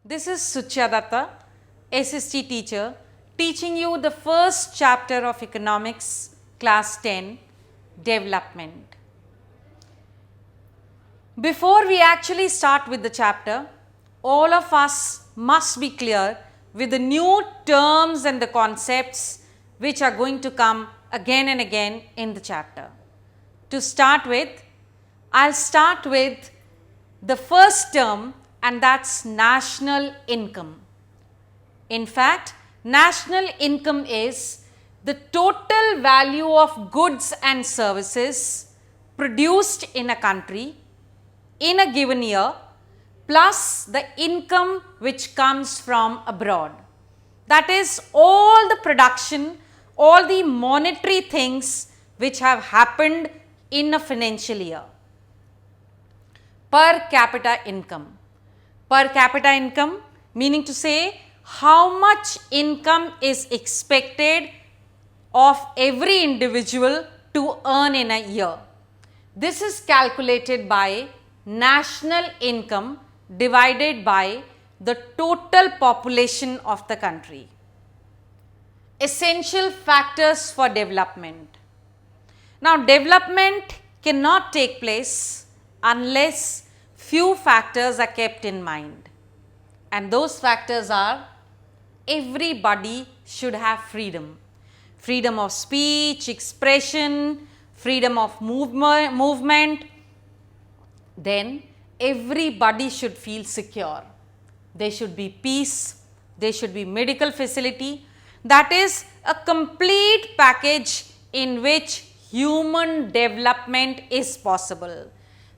This is Suchadatta, SST teacher, teaching you the first chapter of economics, class 10, development. Before we actually start with the chapter, all of us must be clear with the new terms and the concepts which are going to come again and again in the chapter. To start with, I'll start with the first term, and that's national income. In fact, national income is the total value of goods and services produced in a country in a given year plus the income which comes from abroad. That is all the production, all the monetary things which have happened in a financial year. Per capita income. Per capita income meaning to say how much income is expected of every individual to earn in a year. This is calculated by national income divided by the total population of the country. Essential factors for development. Now, development cannot take place unless few factors are kept in mind, and those factors are: everybody should have freedom. Freedom of speech, expression, freedom of movement. Then everybody should feel secure. There should be peace, there should be medical facility. That is a complete package in which human development is possible.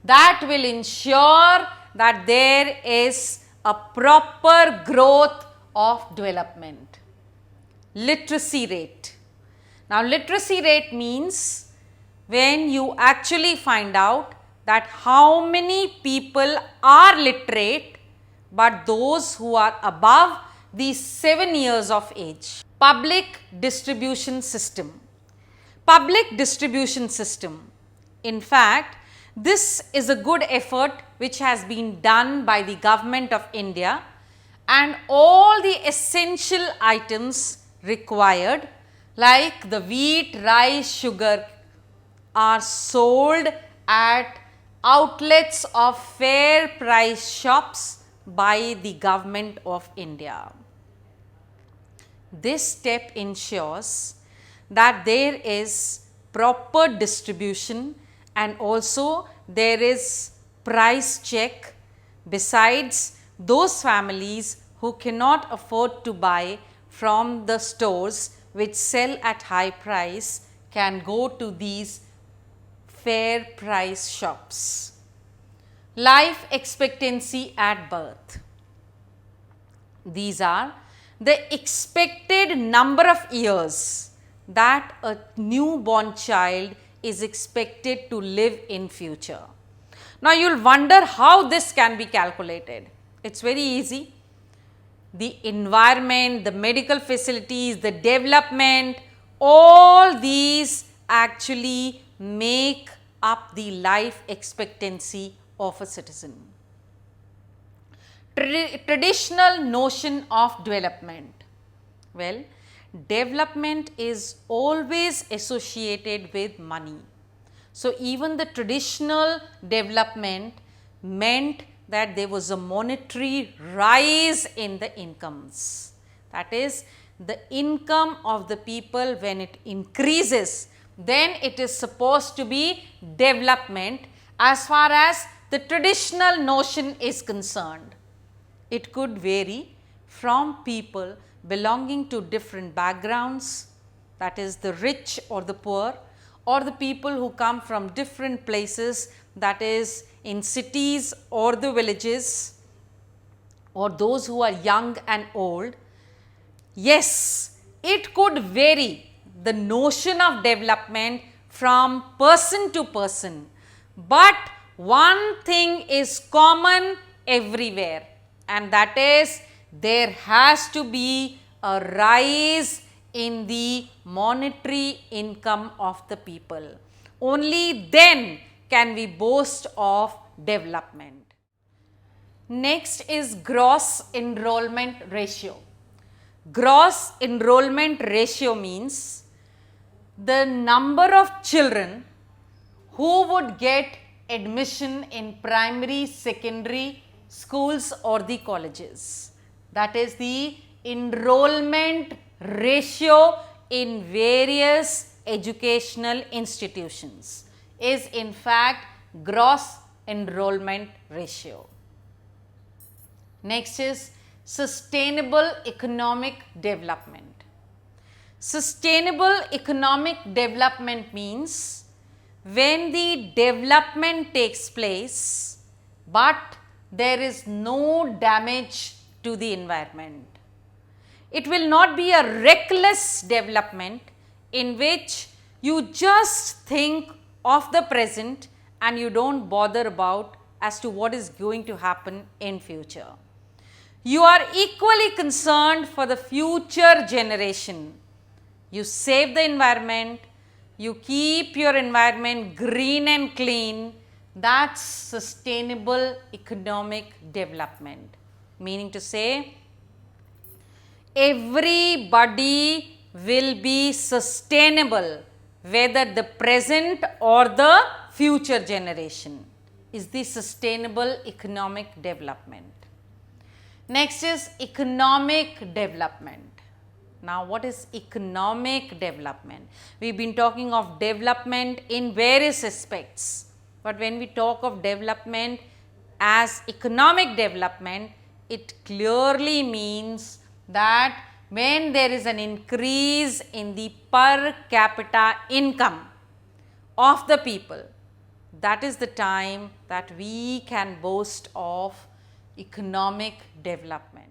That will ensure that there is a proper growth of development. Literacy rate. Now, literacy rate means when you actually find out that how many people are literate, but those who are above the 7 years of age. Public distribution system. Public distribution system. In fact, this is a good effort which has been done by the government of India, and all the essential items required like the wheat, rice, sugar are sold at outlets of fair price shops by the government of India. This step ensures that there is proper distribution and also there is price check. Besides, those families who cannot afford to buy from the stores which sell at high price can go to these fair price shops. Life expectancy at birth. These are the expected number of years that a newborn child is expected to live in future. Now, you will wonder how this can be calculated. It is very easy. The environment, the medical facilities, the development, all these actually make up the life expectancy of a citizen. Traditional notion of development. Well, development is always associated with money. So, even the traditional development meant that there was a monetary rise in the incomes. That is, the income of the people, when it increases, then it is supposed to be development as far as the traditional notion is concerned. It could vary from people belonging to different backgrounds, that is the rich or the poor, or the people who come from different places, that is in cities or the villages, or those who are young and old. Yes, it could vary the notion of development from person to person, but one thing is common everywhere, and that is there has to be a rise in the monetary income of the people. Only then can we boast of development. Next is gross enrollment ratio. Gross enrollment ratio means the number of children who would get admission in primary, secondary schools or the colleges. That is the enrollment ratio in various educational institutions is in fact gross enrollment ratio. Next is sustainable economic development. Sustainable economic development means when the development takes place but there is no damage to the environment. It will not be a reckless development in which you just think of the present and you don't bother about as to what is going to happen in future. You are equally concerned for the future generation. You save the environment, you keep your environment green and clean. That's sustainable economic development. Meaning to say, everybody will be sustainable, whether the present or the future generation is the sustainable economic development. Next is economic development. Now, what is economic development? We've been talking of development in various aspects, but when we talk of development as economic development, it clearly means that when there is an increase in the per capita income of the people, that is the time that we can boast of economic development.